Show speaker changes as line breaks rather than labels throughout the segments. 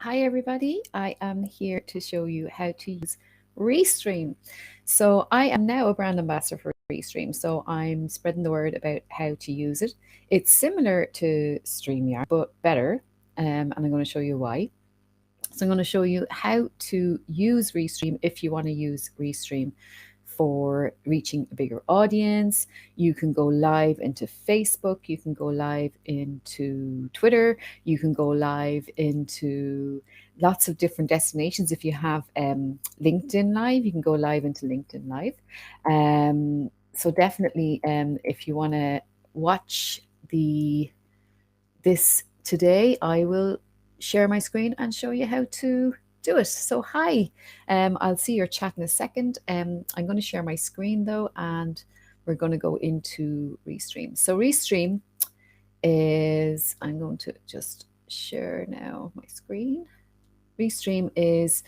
Hi everybody, I am here to show you how to use Restream. So I am now a brand ambassador for Restream, so I'm spreading the word about how to use it. It's similar to StreamYard, but better, and I'm going to show you why. So I'm going to show you how to use Restream if you want to use Restream for reaching a bigger audience. You can go live into Facebook, you can go live into Twitter, you can go live into lots of different destinations. If you have LinkedIn Live, you can go live into LinkedIn Live. So definitely, if you want to watch this today, I will share my screen and show you how to do it. So hi, I'll see your chat in a second. I'm going to share my screen though, and we're going to go into Restream. So Restream is, I'm going to just share now my screen. Restream is,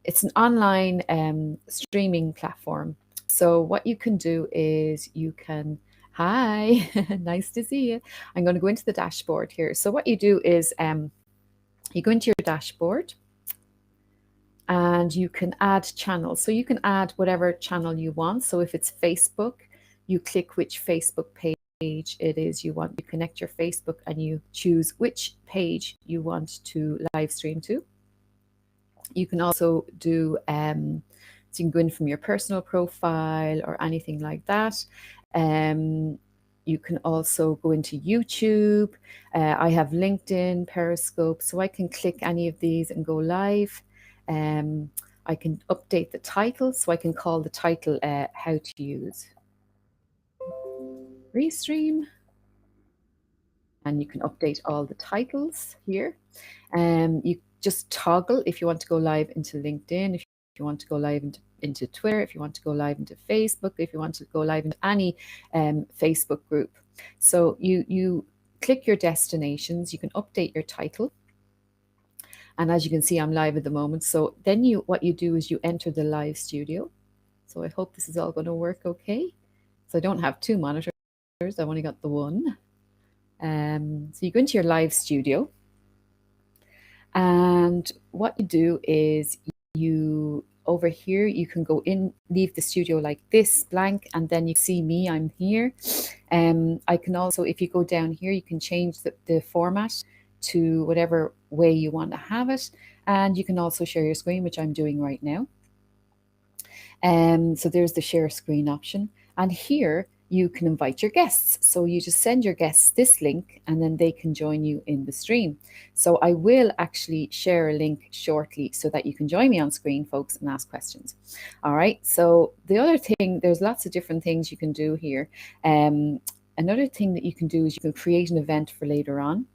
it's an online streaming platform. So what you can do is you can, hi, nice to see you. I'm going to go into the dashboard here. So what you do is you go into your dashboard and you can add channels. So you can add whatever channel you want. So if it's Facebook, you click which Facebook page it is you want. You connect your Facebook and you choose which page you want to live stream to. You can also do, so you can go in from your personal profile or anything like that. You can also go into YouTube. I have LinkedIn, Periscope, so I can click any of these and go live. I can update the title, so I can call the title how to use Restream. And you can update all the titles here. You just toggle if you want to go live into LinkedIn, if you want to go live into Twitter, if you want to go live into Facebook, if you want to go live into any Facebook group. So you click your destinations, you can update your title. And as you can see, I'm live at the moment. So then what you do is you enter the live studio. So I hope this is all going to work okay. So I don't have two monitors, I've only got the one. So you go into your live studio, and what you do is over here, you can go in, leave the studio like this, blank, and then you see me, I'm here. I can also, if you go down here, you can change the format to whatever way you want to have it. And you can also share your screen, which I'm doing right now. So there's the share screen option. And here you can invite your guests. So you just send your guests this link and then they can join you in the stream. So I will actually share a link shortly so that you can join me on screen, folks, and ask questions. All right. So the other thing, there's lots of different things you can do here. Another thing that you can do is you can create an event for later on.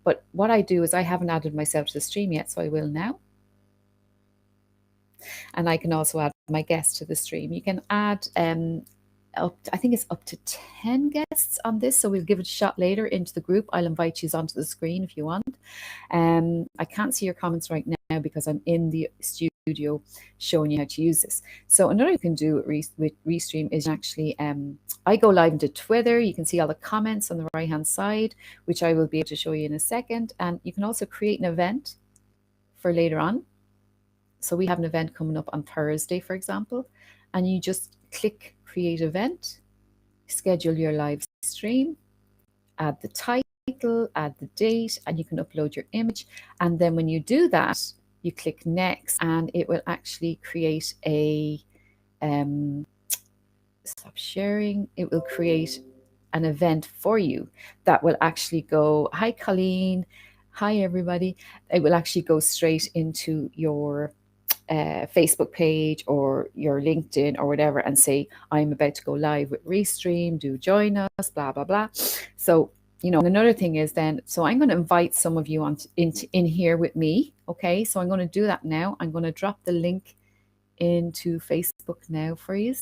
But what I do is I haven't added myself to the stream yet, so I will now. And I can also add my guests to the stream. You can add I think it's up to 10 guests on this, so we'll give it a shot later into the group. I'll invite you onto the screen if you want. I can't see your comments right now because I'm in the studio showing you how to use this. So another you can do with Restream is actually, I go live into Twitter. You can see all the comments on the right hand side, which I will be able to show you in a second. And you can also create an event for later on. So we have an event coming up on Thursday, for example, and you just click create event, schedule your live stream, add the title, add the date, and you can upload your image. And then when you do that, you click next and it will actually create a, stop sharing, it will create an event for you that will actually go, hi Colleen, hi everybody. It will actually go straight into your Facebook page or your LinkedIn or whatever and say, I'm about to go live with Restream, do join us, blah, blah, blah. So, you know, another thing is then, so I'm going to invite some of you in here with me. Okay, so I'm going to do that now. I'm going to drop the link into Facebook now for you.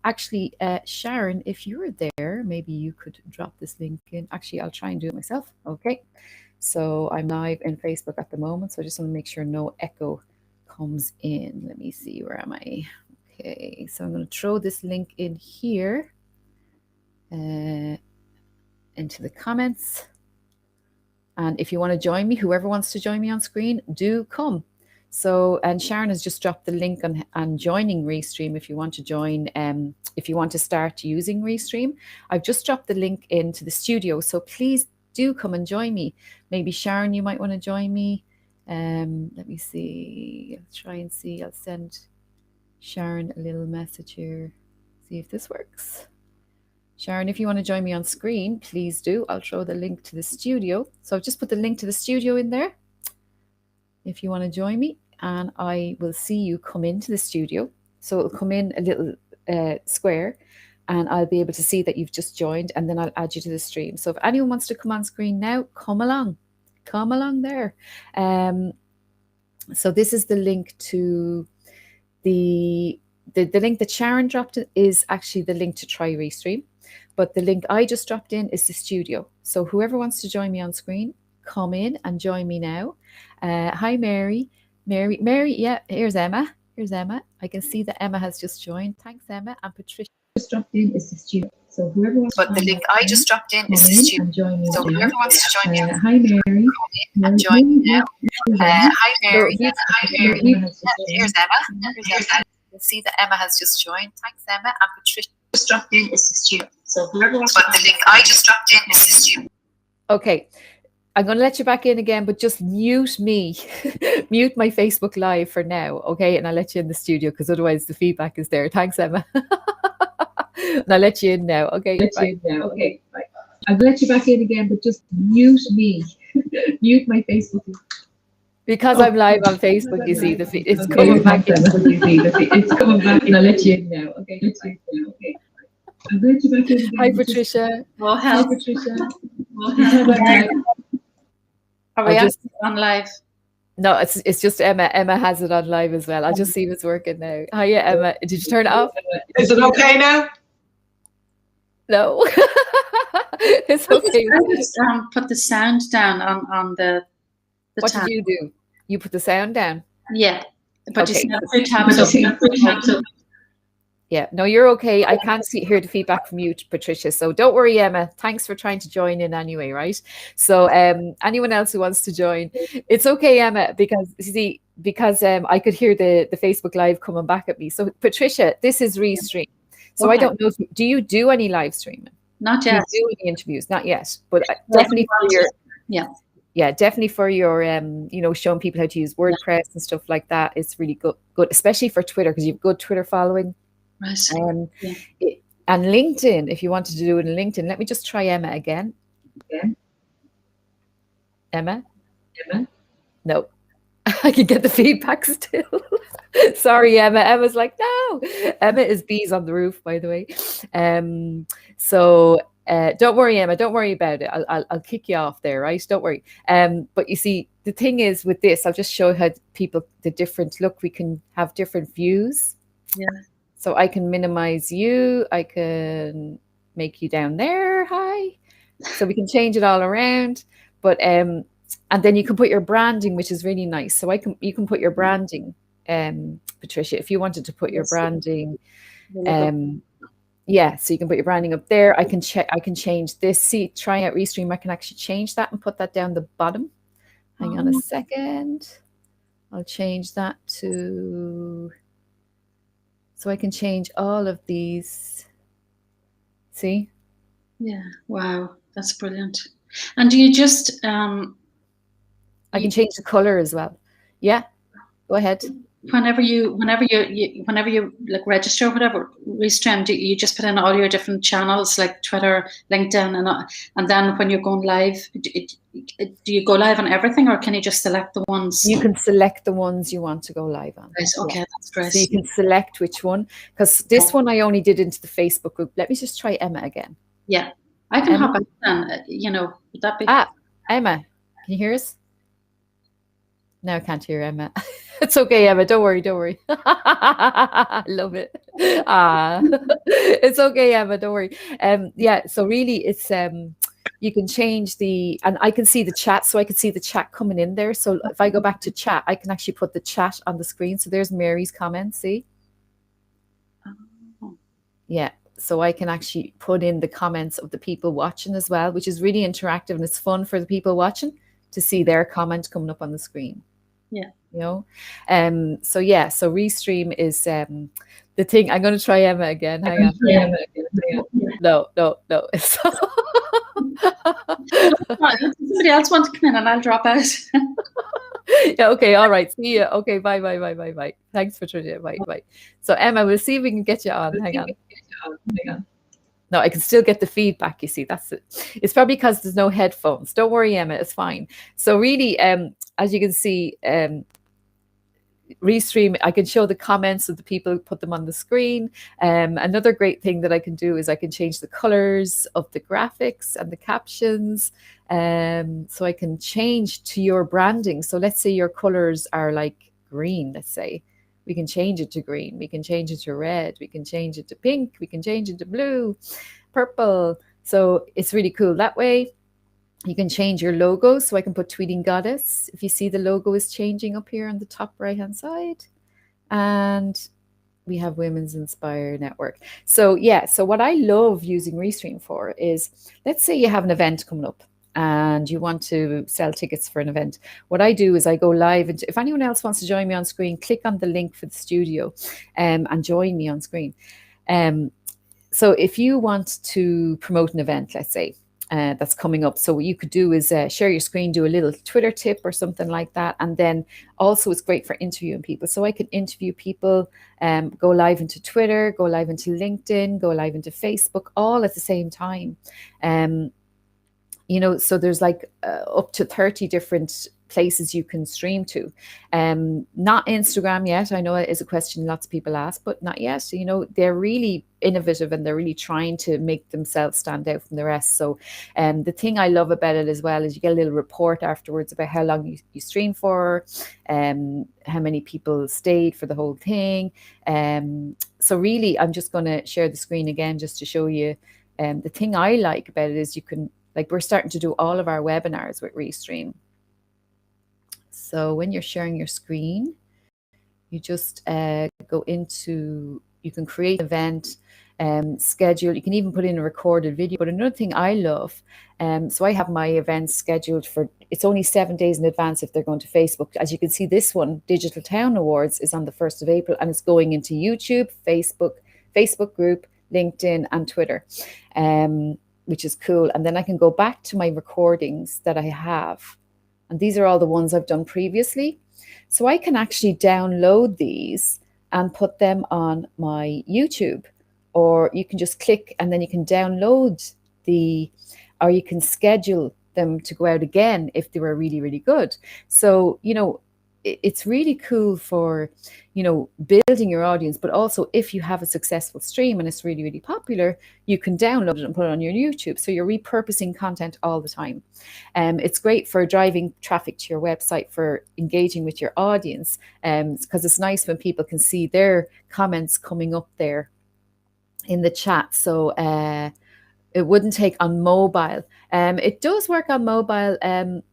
Actually, Sharon, if you're there, maybe you could drop this link in. Actually, I'll try and do it myself. Okay, so I'm live in Facebook at the moment, so I just want to make sure no echo comes in. Let me see, where am I? Okay, so I'm going to throw this link in here into the comments. And if you want to join me, whoever wants to join me on screen, do come. So, and Sharon has just dropped the link on joining Restream if you want to join, if you want to start using Restream. I've just dropped the link into the studio. So please do come and join me. Maybe Sharon, you might want to join me. Let me see. I'll try and see. I'll send Sharon a little message here. See if this works. Sharon, if you want to join me on screen, please do. I'll throw the link to the studio. So I've just put the link to the studio in there. If you want to join me, and I will see you come into the studio. So it'll come in a little square, and I'll be able to see that you've just joined, and then I'll add you to the stream. So if anyone wants to come on screen now, come along there. So this is the link to the link that Sharon dropped is actually the link to try Restream, but the link I just dropped in is the studio. So whoever wants to join me on screen, come in and join me now. Hi, Mary. Yeah, here's Emma. I can see that Emma has just joined. Thanks, Emma. And Patricia just dropped in is the studio. So whoever wants
But
to
the link I just dropped in is the studio. So whoever wants to join me,
hi, Mary.
And join now. Hi, Mary.
Here's
Emma. You can see that Emma has just joined. Thanks, Emma. And Patricia just dropped in is the studio. So whoever wants. But the link I just dropped in is the studio.
Okay. I'm going to let you back in again, but just mute me, mute my Facebook Live for now, okay? And I'll let you in the studio because otherwise the feedback is there. Thanks, Emma. And I'll let you in now, okay? Bye. I'll let you back in again, but just mute me, mute my Facebook. Because I'm live on Facebook, you see, it's coming back in. It's coming back, and I'll let you in now, okay? I'll let you back in again. Hi, Patricia.
Well, help.
Hi, Patricia.
Are we just on live?
No, it's just Emma. Emma has it on live as well. I'll just see if it's working now. Hiya, Emma. Did you turn it off?
Is it okay now?
No. It's okay.
Just put the sound down on the
what
tab.
did you do? You put the sound down?
Yeah. But
okay.
you see the tabs open.
Yeah, no, you're okay. I can't hear the feedback from you, Patricia. So don't worry, Emma. Thanks for trying to join in anyway, right? So anyone else who wants to join, it's okay, Emma, because you see, I could hear the Facebook Live coming back at me. So Patricia, this is Restream. So okay. I don't know, do you do any live streaming?
Not yet.
Do you do any interviews? Not yet, but definitely for your definitely for your showing people how to use WordPress and stuff like that. It's really good, especially for Twitter because you have good Twitter following.
Right.
And LinkedIn, if you wanted to do it in LinkedIn, let me just try Emma again. Emma? No, I can get the feedback still. Sorry, Emma. Emma's like, no. Emma is bees on the roof, by the way. So don't worry, Emma. Don't worry about it. I'll kick you off there, right? Don't worry. But you see, the thing is with this, I'll just show how the different look. We can have different views.
Yeah.
So I can minimize you. I can make you down there. Hi. So we can change it all around. But and then you can put your branding, which is really nice. So you can put your branding, Patricia, if you wanted to put your branding. Yeah, so you can put your branding up there. I can change this. See, trying out Restream, I can actually change that and put that down the bottom. Hang on a second. I'll change that to. So I can change all of these. See?
Yeah. Wow, that's brilliant. And do you just?
I can change the color as well. Yeah. Go ahead.
Whenever you like register or whatever, Restream, do you just put in all your different channels like Twitter, LinkedIn, and then when you're going live, do you go live on everything, or can you just select the ones?
You can select the ones you want to go live on.
Right, okay, that's great.
So you can select which one, because this one I only did into the Facebook group. Let me just try Emma again.
Yeah, I can hop in then. Would that be?
Emma, can you hear us? No, I can't hear Emma. It's okay, Emma. Don't worry. I love it. It's okay, Emma. Don't worry. Yeah. So really, it's you can change and I can see the chat, so I can see the chat coming in there. So if I go back to chat, I can actually put the chat on the screen. So there's Mary's comment. See? Yeah. So I can actually put in the comments of the people watching as well, which is really interactive and it's fun for the people watching. to see their comment coming up on the screen.
Yeah.
You know, so yeah, so Restream is the thing. I'm going to try Emma again. Hang on. No.
Somebody else want to come in and I'll drop out.
Yeah, okay, all right. See you. Okay, bye. Thanks, Patricia. Bye. So Emma, we'll see if we can get you on. Hang on. No, I can still get the feedback, you see. That's it. It's probably because there's no headphones. Don't worry, Emma, it's fine. So really, as you can see, Restream, I can show the comments of the people, put them on the screen. Another great thing that I can do is I can change the colors of the graphics and the captions. So I can change to your branding. So let's say your colors are like green, let's say. We can change it to green. We can change it to red. We can change it to pink. We can change it to blue, purple. So it's really cool that way. You can change your logo. So I can put Tweeting Goddess. If you see the logo is changing up here on the top right-hand side. And we have Women's Inspire Network. So yeah, so what I love using Restream for is, let's say you have an event coming up and you want to sell tickets for an event. What I do is I go live, and if anyone else wants to join me on screen, click on the link for the studio and join me on screen. So if you want to promote an event, let's say, that's coming up. So what you could do is share your screen, do a little Twitter tip or something like that. And then also it's great for interviewing people. So I can interview people, go live into Twitter, go live into LinkedIn, go live into Facebook, all at the same time. You know, so there's like up to 30 different places you can stream to. Not Instagram yet. I know it is a question lots of people ask, but not yet. So, you know, they're really innovative and they're really trying to make themselves stand out from the rest. So the thing I love about it as well is you get a little report afterwards about how long you stream for, how many people stayed for the whole thing. So really, I'm just going to share the screen again just to show you. The thing I like about it is you can, like, we're starting to do all of our webinars with Restream. So when you're sharing your screen, you just go into, you can create an event, schedule, you can even put in a recorded video. But another thing I love, so I have my events scheduled for, it's only 7 days in advance if they're going to Facebook. As you can see, this one, Digital Town Awards, is on the 1st of April and it's going into YouTube, Facebook group, LinkedIn and Twitter. Which is cool. And then I can go back to my recordings that I have. And these are all the ones I've done previously. So I can actually download these and put them on my YouTube. Or you can just click and then you can download or you can schedule them to go out again if they were really, really good. So, you know, it's really cool for, you know, building your audience, but also if you have a successful stream and it's really, really popular, you can download it and put it on your YouTube. So you're repurposing content all the time. It's great for driving traffic to your website, for engaging with your audience, because it's nice when people can see their comments coming up there in the chat. So it wouldn't take on mobile. It does work on mobile,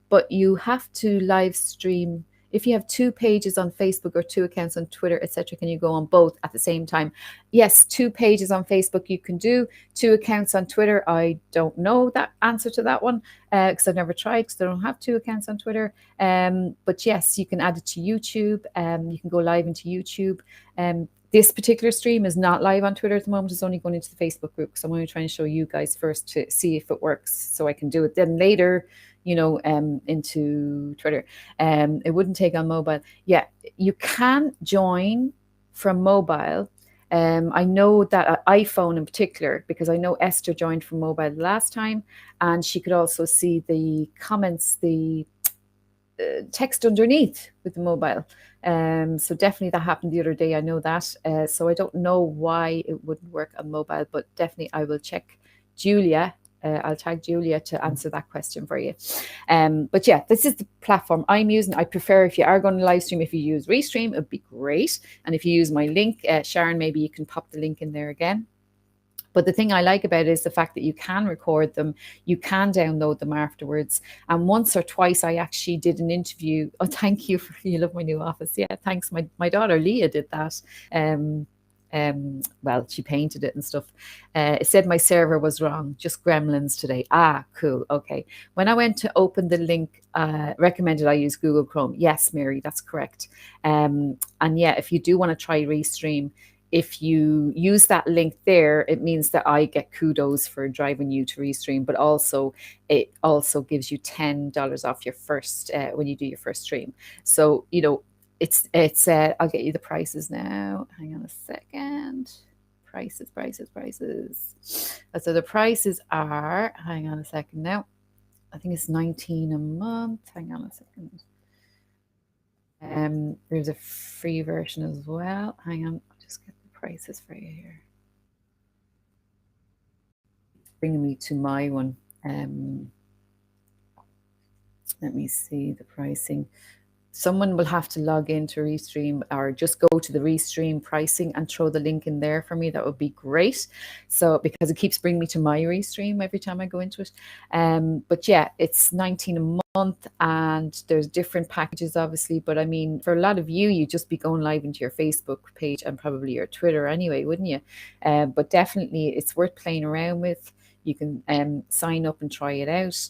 but you have to live stream. If you have 2 pages on Facebook or 2 accounts on Twitter, etc., can you go on both at the same time? Yes, 2 pages on Facebook you can do. 2 accounts on Twitter, I don't know that answer to that one because I've never tried, because I don't have 2 accounts on Twitter. But yes, you can add it to YouTube. You can go live into YouTube. This particular stream is not live on Twitter at the moment. It's only going into the Facebook group. So I'm only trying to show you guys first to see if it works so I can do it. Then later, you know, into Twitter. It wouldn't take on mobile. Yeah, you can join from mobile. I know that iPhone in particular, because I know Esther joined from mobile last time, and she could also see the comments, the text underneath with the mobile. So definitely that happened the other day. I know that. So I don't know why it wouldn't work on mobile, but definitely I will check Julia. I'll tag Julia to answer that question for you. But yeah, this is the platform I'm using. I prefer, if you are going to live stream, if you use Restream, it'd be great. And if you use my link, Sharon, maybe you can pop the link in there again. But the thing I like about it is the fact that you can record them, you can download them afterwards. And once or twice I actually did an interview. Oh, thank you. You love my new office. Yeah, thanks. My daughter Leah did that. well, she painted it and stuff. It said my server was wrong, just gremlins today. Ah, cool. Okay. When I went to open the link, recommended I use Google Chrome. Yes, Mary, that's correct. And yeah, if you do want to try Restream, if you use that link there, it means that I get kudos for driving you to Restream, but also it also gives you $10 off your first when you do your first stream. So, you know, it's I'll get you the prices now. Hang on a second. Prices. So the prices are, hang on a second now. I think it's 19 a month. Hang on a second. There's a free version as well. Hang on, I'll just get the prices for you here. Bringing me to my one. Let me see the pricing. Someone will have to log into Restream or just go to the Restream pricing and throw the link in there for me. That would be great. So because it keeps bringing me to my Restream every time I go into it. But yeah, it's 19 a month and there's different packages obviously. But I mean, for a lot of you, you'd just be going live into your Facebook page and probably your Twitter anyway, wouldn't you? But definitely it's worth playing around with. You can sign up and try it out.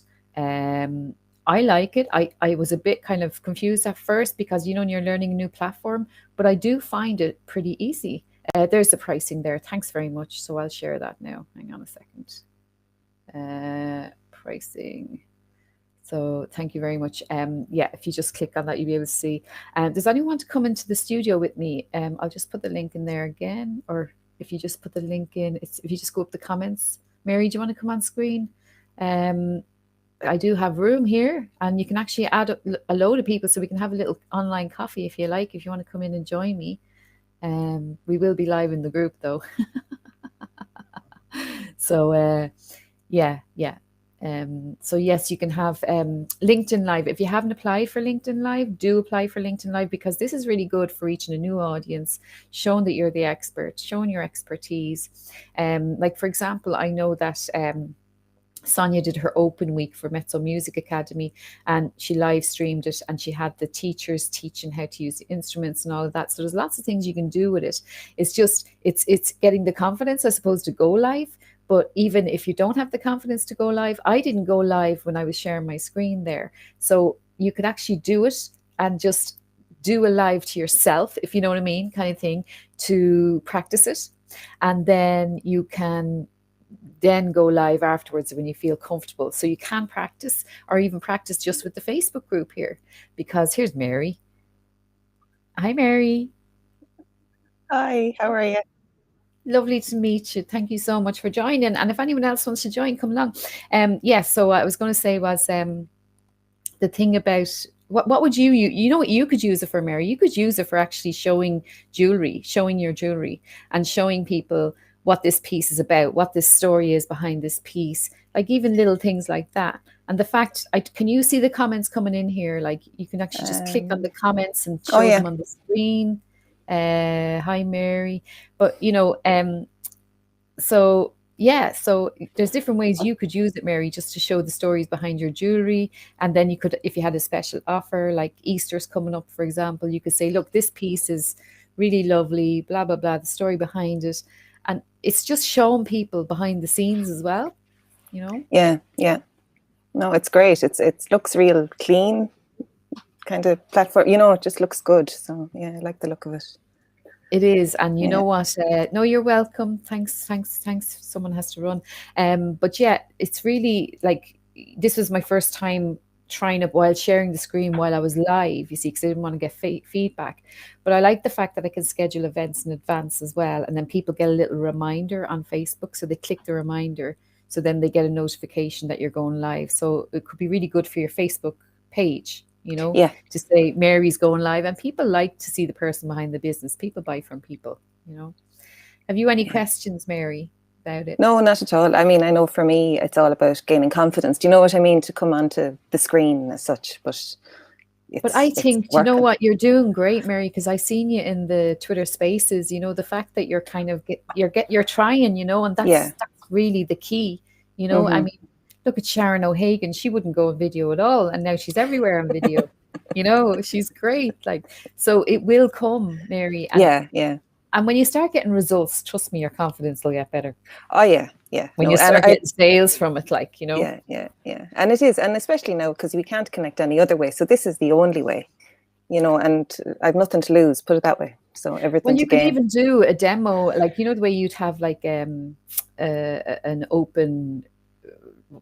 I like it. I was a bit kind of confused at first because, you know, you're learning a new platform, but I do find it pretty easy. There's the pricing there. Thanks very much. So I'll share that now. Hang on a second. Pricing. So thank you very much. Yeah, if you just click on that, you'll be able to see. Does anyone want to come into the studio with me? I'll just put the link in there again. Or if you just put the link in, if you just go up the comments. Mary, do you want to come on screen? I do have room here and you can actually add a load of people so we can have a little online coffee if you like, if you want to come in and join me. We will be live in the group though. So yeah. So yes, you can have LinkedIn Live. If you haven't applied for LinkedIn Live, do apply for LinkedIn Live because this is really good for reaching a new audience, showing that you're the expert, showing your expertise. Like for example, I know that Sonia did her open week for Mezzo Music Academy and she live streamed it and she had the teachers teaching how to use the instruments and all of that. So there's lots of things you can do with it. It's just, it's getting the confidence, I suppose, to go live. But even if you don't have the confidence to go live, I didn't go live when I was sharing my screen there. So you could actually do it and just do a live to yourself, if you know what I mean, kind of thing, to practice it. And then you can then go live afterwards when you feel comfortable. So you can practice or even practice just with the Facebook group here, because here's Mary. Hi, Mary.
Hi, how are you?
Lovely to meet you. Thank you so much for joining. And if anyone else wants to join, come along. Yes, so what I was going to say was the thing about what would you know what you could use it for, Mary? You could use it for actually showing jewelry, showing your jewelry and showing people what this piece is about, what this story is behind this piece, like even little things like that. And the fact, can you see the comments coming in here? Like you can actually just click on the comments and show them on the screen. Hi, Mary. But, you know, so yeah, so there's different ways you could use it, Mary, just to show the stories behind your jewelry. And then you could, if you had a special offer, like Easter's coming up, for example, you could say, look, this piece is really lovely, blah, blah, blah, the story behind it. And it's just showing people behind the scenes as well, you know?
Yeah. No, it's great. It looks real clean, kind of platform, you know, it just looks good. So yeah, I like the look of it.
It is. And you know what? No, you're welcome. Thanks. Someone has to run. But yeah, it's really like, this was my first time trying it while sharing the screen while I was live, you see, because I didn't want to get feedback. But I like the fact that I can schedule events in advance as well. And then people get a little reminder on Facebook. So they click the reminder. So then they get a notification that you're going live. So it could be really good for your Facebook page, you know, to say Mary's going live. And people like to see the person behind the business. People buy from people, you know. Have you any questions, Mary, about it?
No, not at all. I mean, I know for me, it's all about gaining confidence. Do you know what I mean? To come onto the screen as such, but
I think, you know what, you're doing great, Mary, because I seen you in the Twitter Spaces. You know, the fact that you're kind of you're trying, you know, and that's really the key. You know, I mean, look at Sharon O'Hagan. She wouldn't go on video at all, and now she's everywhere on video. You know, she's great. Like, so it will come, Mary. And
yeah.
And when you start getting results, trust me, your confidence will get better.
Oh yeah, yeah.
When
No,
you
and
start getting sales from it, like, you know.
Yeah, yeah, yeah. And it is, and especially now because we can't connect any other way. So this is the only way, you know, and I've nothing to lose, put it that way. So
Well,
everything
you
to
could
gain.
even do a demo, like, you know, the way you'd have like an open,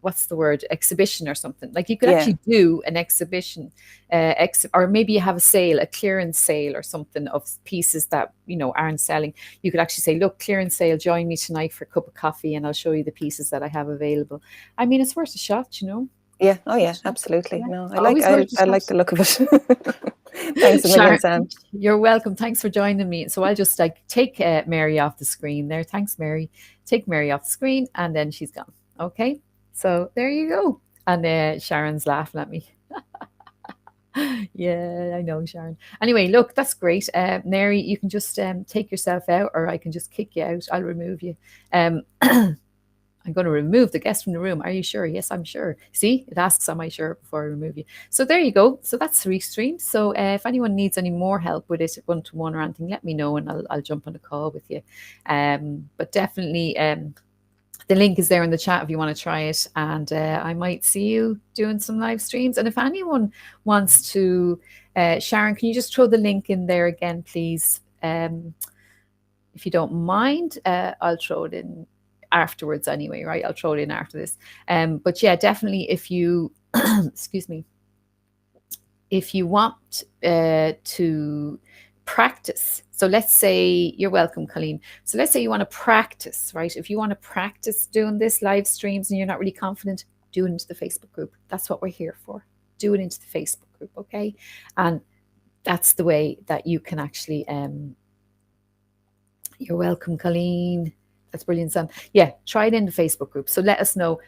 what's the word, exhibition or something. Like you could
Yeah.
actually do an exhibition, or maybe you have a sale, a clearance sale or something of pieces that, you know, aren't selling. You could actually say, look, clearance sale, join me tonight for a cup of coffee and I'll show you the pieces that I have available. I mean, it's worth a shot, you know.
Yeah. Oh yeah, absolutely.
Yeah.
No,
Always worth a
I like
shot.
the look of it. Thanks a million, Sam.
You're welcome. Thanks for joining me. So I'll just like take Mary off the screen there. Thanks, Mary. Take Mary off the screen and then she's gone. Okay. So there you go. And Sharon's laughing at me. Yeah, I know, Sharon. Anyway, look, that's great. Mary, you can just take yourself out, or I can just kick you out. I'll remove you. I'm going to remove the guest from the room. Are you sure? Yes, I'm sure. See, it asks, am I sure, before I remove you. So there you go. So that's Restream. So if anyone needs any more help with it, one-to-one or anything, let me know and I'll jump on a call with you. But definitely, the link is there in the chat if you want to try it. And I might see you doing some live streams. And if anyone wants to, Sharon, can you just throw the link in there again, please? If you don't mind, I'll throw it in afterwards anyway, right? I'll throw it in after this. But yeah, definitely if you, excuse me, if you want to practice. So let's say, you're welcome, Colleen. So let's say you want to practice, right? If you want to practice doing this live streams and you're not really confident, do it into the Facebook group. That's what we're here for. Do it into the Facebook group, okay? And that's the way that you can actually, you're welcome, Colleen. That's brilliant, Sam. Yeah, try it in the Facebook group. So let us know.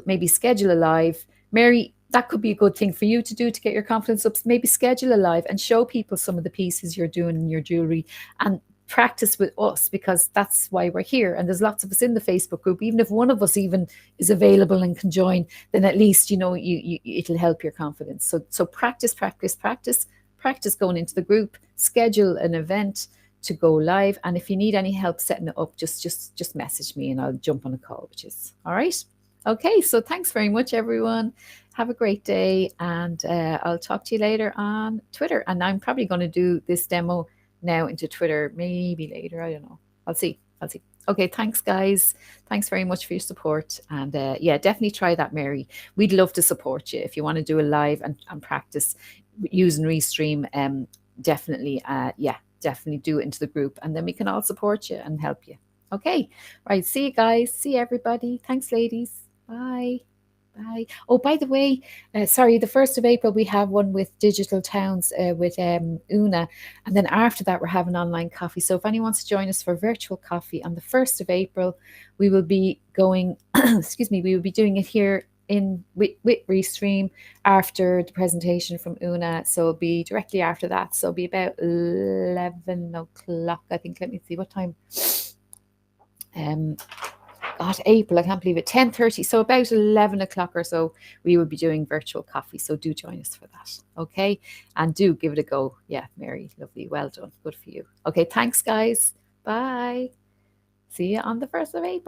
Maybe schedule a live. Mary, that could be a good thing for you to do to get your confidence up. Maybe schedule a live and show people some of the pieces you're doing in your jewelry and practice with us, because that's why we're here. And there's lots of us in the Facebook group. Even if one of us even is available and can join, then at least, you know, it'll help your confidence. So practice going into the group, schedule an event to go live. And if you need any help setting it up, just message me and I'll jump on a call, which is all right. Okay, so thanks very much, everyone. Have a great day, and I'll talk to you later on Twitter. And I'm probably going to do this demo now into Twitter, maybe later. I don't know. I'll see. Okay, thanks, guys. Thanks very much for your support. And yeah, definitely try that, Mary. We'd love to support you if you want to do a live and practice using Restream. Definitely, yeah. Definitely do it into the group, and then we can all support you and help you. Okay, right. See you guys. See everybody. Thanks, ladies. Bye. Bye. Oh, by the way, sorry, the 1st of April, we have one with Digital Towns with Una. And then after that, we're having online coffee. So if anyone wants to join us for virtual coffee on the 1st of April, we will be going, excuse me, we will be doing it here with Restream after the presentation from Una. So it'll be directly after that. So it'll be about 11 o'clock, I think. Let me see what time. God, April, I can't believe it. 10:30. So about 11 o'clock or so, we will be doing virtual coffee. So do join us for that. Okay. And do give it a go. Yeah, Mary, lovely. Well done. Good for you. Okay. Thanks, guys. Bye. See you on the 1st of April.